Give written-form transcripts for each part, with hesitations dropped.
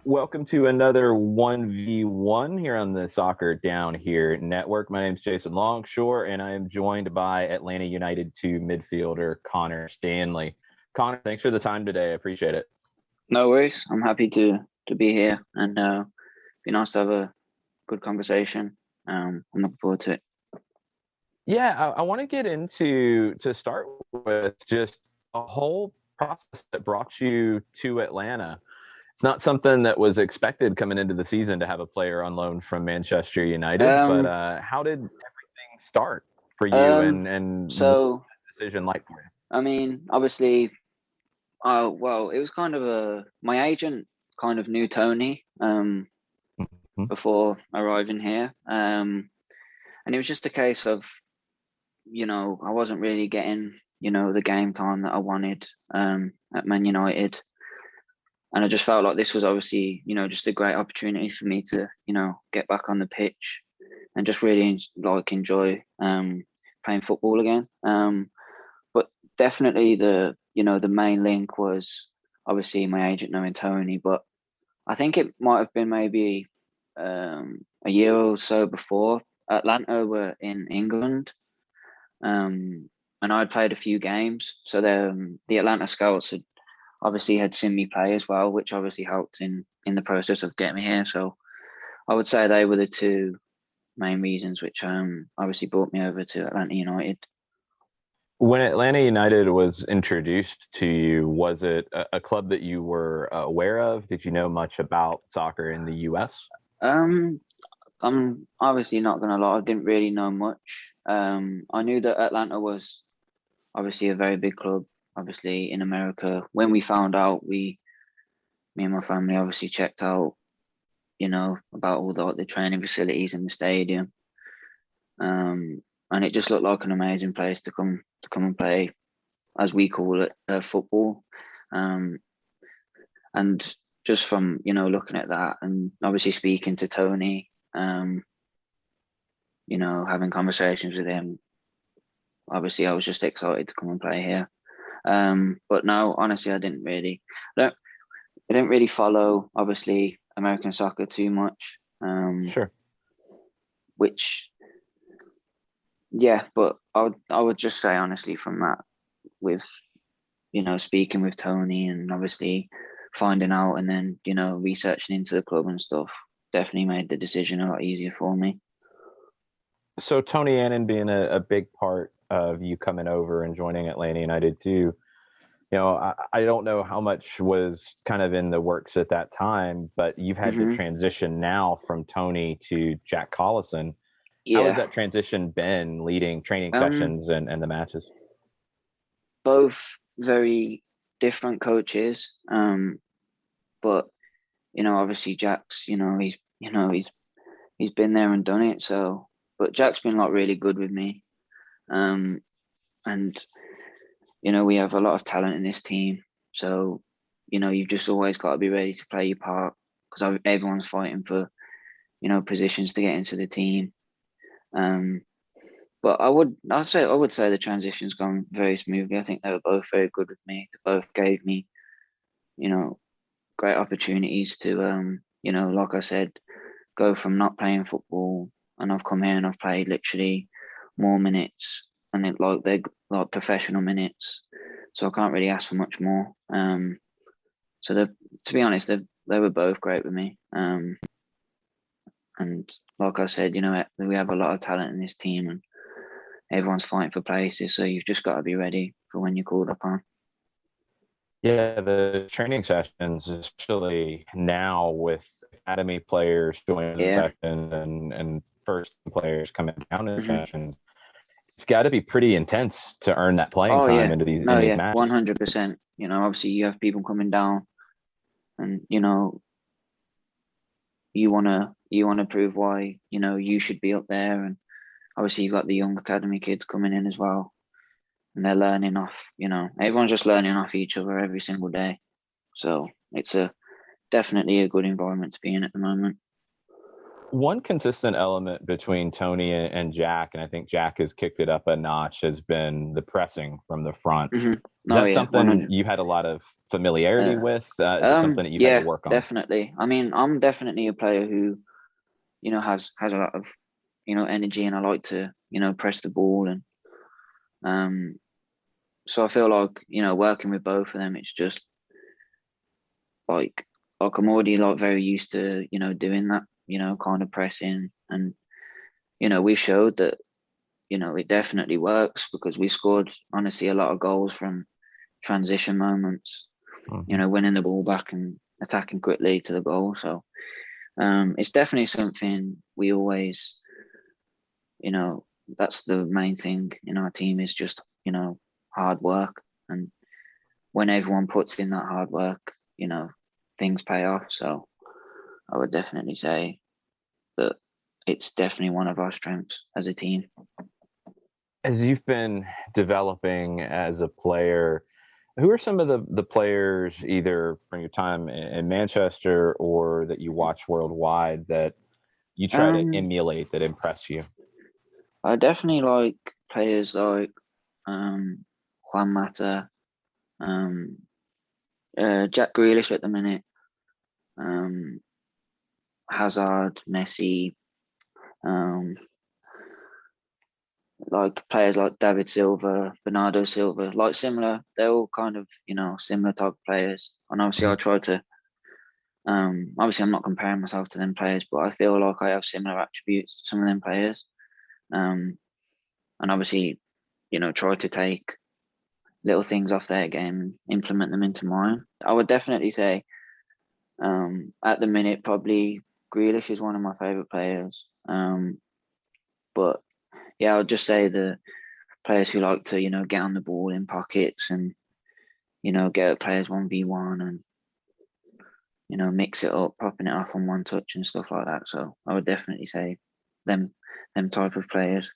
Welcome to another 1v1 here on the Soccer Down Here Network. My name is Jason Longshore, and I am joined by Atlanta United 2 midfielder Connor Stanley. Connor, thanks for the time today. I appreciate it. No worries. I'm happy to be here, and be nice to have a good conversation. I'm looking forward to it. Yeah, I want to get into, to start with, just a whole process that brought you to Atlanta. It's not something that was expected coming into the season to have a player on loan from Manchester United, but how did everything start for you and so what decision like for you? I mean, obviously, it was kind of my agent kind of knew Tony before arriving here, and it was just a case of, I wasn't really getting, the game time that I wanted at Man United. And I just felt like this was obviously, just a great opportunity for me to, get back on the pitch and just really enjoy playing football again. But definitely the main link was obviously my agent knowing Tony. But I think it might have been maybe a year or so before. Atlanta were in England, and I'd played a few games. So the Atlanta scouts had seen me play as well, which obviously helped in the process of getting me here. So I would say they were the two main reasons which obviously brought me over to Atlanta United. When Atlanta United was introduced to you, was it a club that you were aware of? Did you know much about soccer in the US? I'm obviously not going to lie, I didn't really know much. I knew that Atlanta was obviously a very big club, obviously in America. When we found out, me and my family obviously checked out, about all the training facilities in the stadium. And it just looked like an amazing place to come and play, as we call it, football. And just from, looking at that and obviously speaking to Tony, having conversations with him, obviously I was just excited to come and play here. But no, honestly, I didn't really follow, obviously, American soccer too much. Sure. Which, yeah, but I would just say honestly from that, with speaking with Tony and obviously finding out and then researching into the club and stuff, definitely made the decision a lot easier for me. So Tony Annan being a big part of you coming over and joining Atlanta United too. I don't know how much was kind of in the works at that time, but you've had the transition now from Tony to Jack Collison. Yeah. How has that transition been leading training sessions and the matches? Both very different coaches. But, obviously Jack's, he's been there and done it. So, but Jack's been really good with me. And, we have a lot of talent in this team. So, you've just always got to be ready to play your part because everyone's fighting for, positions to get into the team. But I would say the transition's gone very smoothly. I think they were both very good with me. They both gave me, great opportunities to, like I said, go from not playing football, and I've come here and I've played literally more minutes, and they're like professional minutes. So I can't really ask for much more. So to be honest, they were both great with me. And like I said, we have a lot of talent in this team, and everyone's fighting for places. So you've just got to be ready for when you're called upon. Yeah, the training sessions, especially now with academy players joining the session and first players coming down in the sessions, it's got to be pretty intense to earn that playing time into these matches. 100%. Obviously you have people coming down, and you wanna prove why you should be up there, and obviously you've got the young academy kids coming in as well, and they're learning off. Everyone's just learning off each other every single day. So it's definitely a good environment to be in at the moment. One consistent element between Tony and Jack, and I think Jack has kicked it up a notch, has been the pressing from the front. Is No, that yeah, something 100. you had a lot of familiarity with? Is it something that you've had to Yeah, work on? definitely. I mean, I'm definitely a player who, has a lot of, energy, and I like to, press the ball, and um, so I feel like, working with both of them, it's just like I'm already like very used to, doing that, kind of pressing, and we've showed that, it definitely works because we scored honestly a lot of goals from transition moments, Mhm. winning the ball back and attacking quickly to the goal. So it's definitely something we always, you know, that's the main thing in our team is just, hard work. And when everyone puts in that hard work, things pay off. So I would definitely say that it's definitely one of our strengths as a team. As you've been developing as a player, who are some of the players either from your time in Manchester or that you watch worldwide that you try to Um, emulate that impress you? I definitely like players like Juan Mata, um, Jack Grealish at the minute, um, Hazard, Messi, um, like players like David Silva, Bernardo Silva, like similar. They're all kind of similar type of players. And obviously, I Mhm. try to. Obviously, I'm not comparing myself to them players, but I feel like I have similar attributes to some of them players. Um, and obviously, try to take little things off their game and implement them into mine. I would definitely say, at the minute, probably Grealish is one of my favorite players. But yeah, I would just say the players who like to, get on the ball in pockets and, get at players 1v1 and, mix it up, popping it off on one touch and stuff like that. So I would definitely say them them type of players.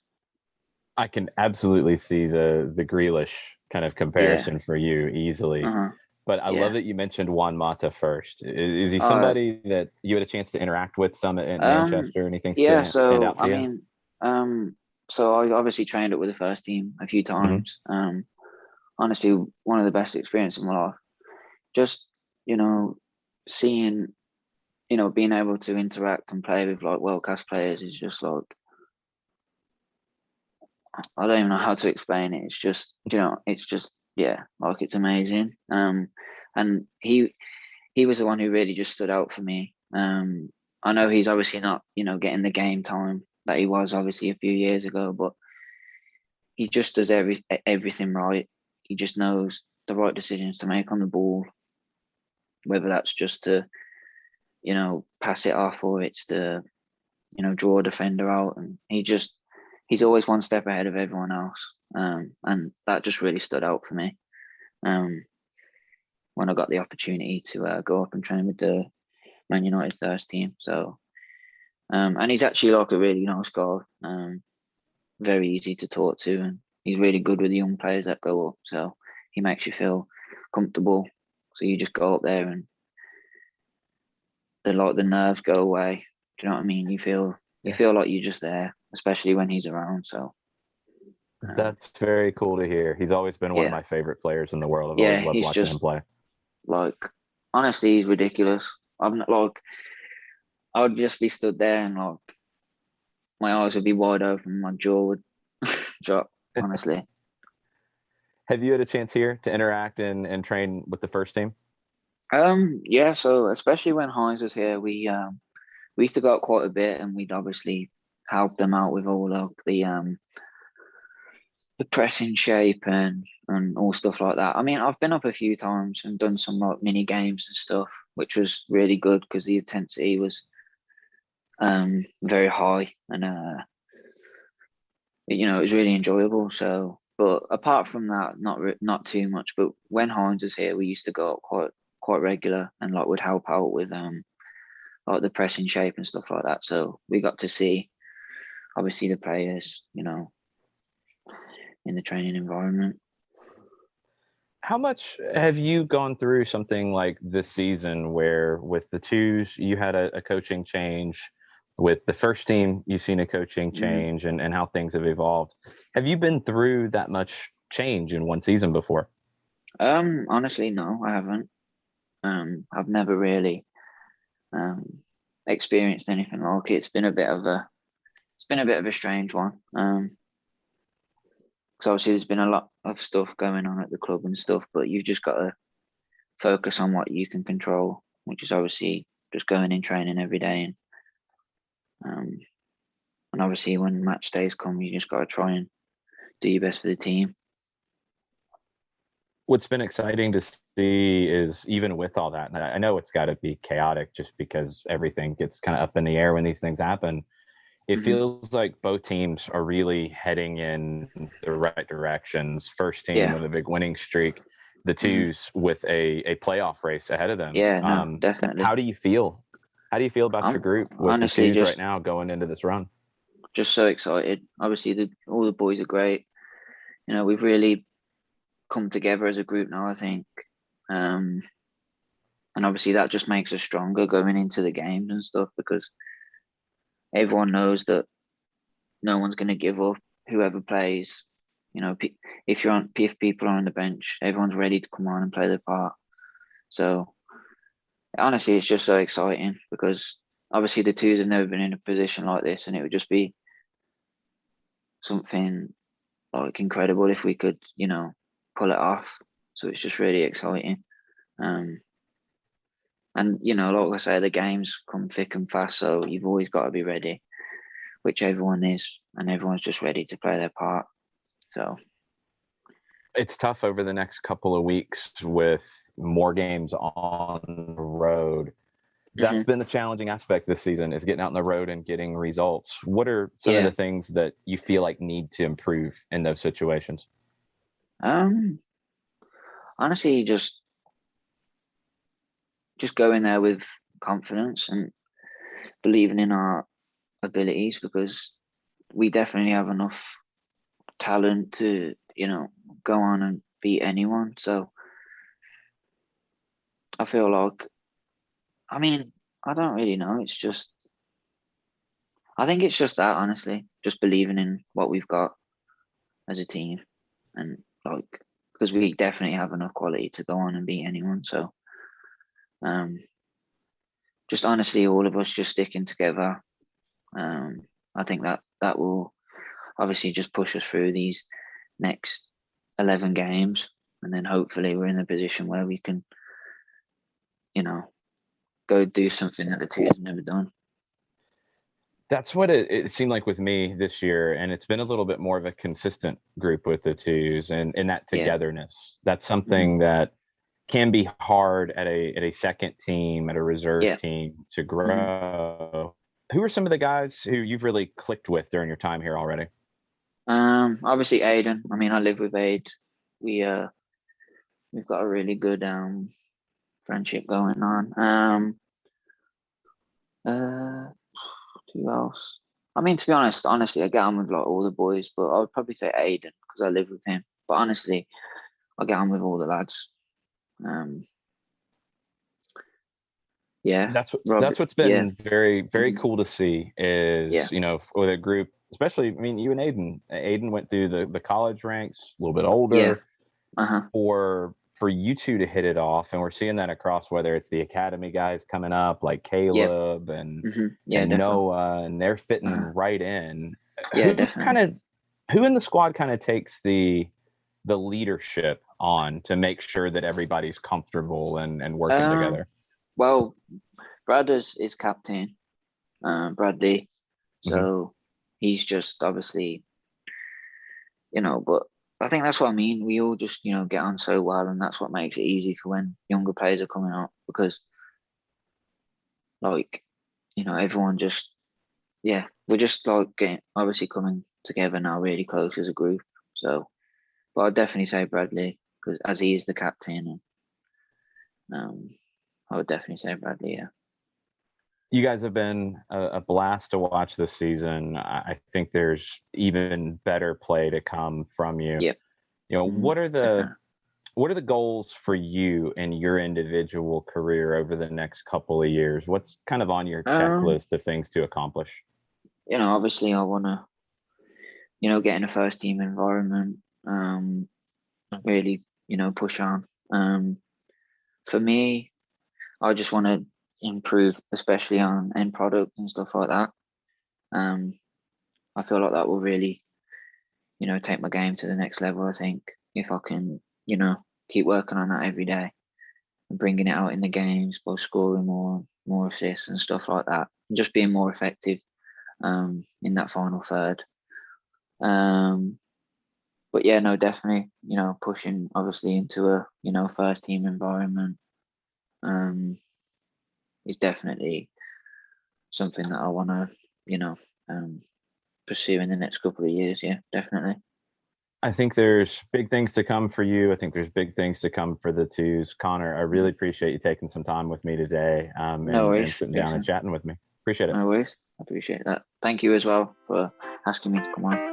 I can absolutely see the Grealish kind of Yeah. comparison for you easily. Uh-huh. But I love Yeah. that you mentioned Juan Mata first. Is he Uh somebody that you had a chance to interact with some at um Manchester? Anything yeah, stand so out I to you? mean, so I obviously trained up with the first team a few Hmm. times. Honestly, one of the best experiences of my life. Just, you know, seeing, being able to interact and play with like world class players is just like, I don't even know how to explain it. It's just, it's just, yeah, like it's amazing. And he was the one who really just stood out for me. I know he's obviously not, getting the game time that he was obviously a few years ago, but he just does everything right. He just knows the right decisions to make on the ball, whether that's just to, pass it off or it's to, draw a defender out. And he's always one step ahead of everyone else. And that just really stood out for me. Um, when I got the opportunity to go up and train with the Man United first team. So, and he's actually like a really nice guy. Very easy to talk to, and he's really good with the young players that go up. So he makes you feel comfortable. So you just go up there, and the nerves go away. Do you know what I mean? You Yeah. feel like you're just there, especially when he's around. So um, That's very cool to hear. He's always been one of yeah, my favorite players in the world. I've always yeah, loved he's watching him just play. like, honestly, he's ridiculous. I'm not like, I would just be stood there and like my eyes would be wide open, my jaw would drop. Honestly. Have you had a chance here to interact and train with the first team? Yeah, so especially when Hines was here, we used to go out quite a bit, and we'd obviously help them out with all of the pressing shape and all stuff like that. I mean, I've been up a few times and done some like mini games and stuff, which was really good because the intensity was very high, and it was really enjoyable. So, but apart from that, not too much. But when Hines was here, we used to go out quite regular, and like would help out with like the pressing shape and stuff like that. So we got to see obviously the players, in the training environment. How much have you gone through something like this season where with the twos you had a coaching change, with the first team you've seen a coaching Mm. change and how things have evolved? Have you been through that much change in one season before? Honestly, no, I haven't. I've never really experienced anything like it. It's been a bit of a strange one. Because obviously there's been a lot of stuff going on at the club and stuff, but you've just got to focus on what you can control, which is obviously just going in training every day, um, and obviously when match days come, you just got to try and do your best for the team. What's been exciting to see is even with all that, and I know it's got to be chaotic just because everything gets kind of up in the air when these things happen. It feels like both teams are really heading in the right directions. First team Yeah. with a big winning streak, the twos with a playoff race ahead of them. Yeah, no, definitely. How do you feel? How do you feel about your group with the honestly twos just right now going into this run? just so excited. Obviously, all the boys are great. You know, we've really come together as a group now, I think. And obviously that just makes us stronger going into the games and stuff because everyone knows that no one's going to give up. Whoever plays, you know, if people are on the bench, everyone's ready to come on and play their part. So honestly, it's just so exciting because obviously the twos have never been in a position like this, and it would just be something like incredible if we could, you know, pull it off. So it's just really exciting. Um, and you know, like I say, the games come thick and fast, so you've always got to be ready, which everyone is, and everyone's just ready to play their part. So It's tough over the next couple of weeks with more games on the road. That's been the challenging aspect this season is getting out on the road and getting results. What are some of the things that you feel like need to improve in those situations? Honestly, just go in there with confidence and believing in our abilities because we definitely have enough talent to, you know, go on and beat anyone. So I feel like, I mean, I don't really know. I think it's just that, honestly, just believing in what we've got as a team and like, because we definitely have enough quality to go on and beat anyone. So, um, just honestly, all of us just sticking together. I think that will obviously just push us through these next 11 games, and then hopefully we're in a position where we can, you know, go do something that the team have never done. That's what it seemed like with me this year. And it's been a little bit more of a consistent group with the twos and that togetherness. That's something that can be hard at a second team, at a reserve team to grow. Who are some of the guys who you've really clicked with during your time here already? Obviously Aiden. I mean, I live with Aid. We've got a really good friendship going on. Who else? I mean, to be honest, honestly, I get on with like all the boys, but I would probably say Aiden because I live with him. But honestly, I get on with all the lads. Yeah, that's what's been very cool to see is you know with a group, especially I mean you and Aiden went through the college ranks, a little bit older. For you two to hit it off, and we're seeing that across whether it's the academy guys coming up like Caleb and Noah, and they're fitting right in. Who in the squad kind of takes the leadership on to make sure that everybody's comfortable and working together? Well, Brad is captain, Bradley, so he's just obviously, you know, but I think that's what I mean. We all just, you know, get on so well, and that's what makes it easy for when younger players are coming up because, like, you know, everyone just, we're just like getting obviously coming together now really close as a group. So, but I'd definitely say Bradley because as he is the captain, and I would definitely say Bradley. Yeah. You guys have been a blast to watch this season. I think there's even better play to come from you. Yep. You know, what are the goals for you in your individual career over the next couple of years? What's kind of on your checklist of things to accomplish? You know, obviously I want to, you know, get in a first team environment, really push on. For me, I just want to improve, especially on end product and stuff like that. I feel like that will really, take my game to the next level. I think if I can, keep working on that every day and bringing it out in the games by scoring more assists and stuff like that, and just being more effective in that final third. But yeah, no, definitely, pushing obviously into a, first team environment is definitely something that I want to, pursue in the next couple of years. Yeah, definitely. I think there's big things to come for you. I think there's big things to come for the twos. Connor, I really appreciate you taking some time with me today, No and worries, sitting down and Jason. chatting with me. Appreciate it. No worries. I appreciate that. Thank you as well for asking me to come on.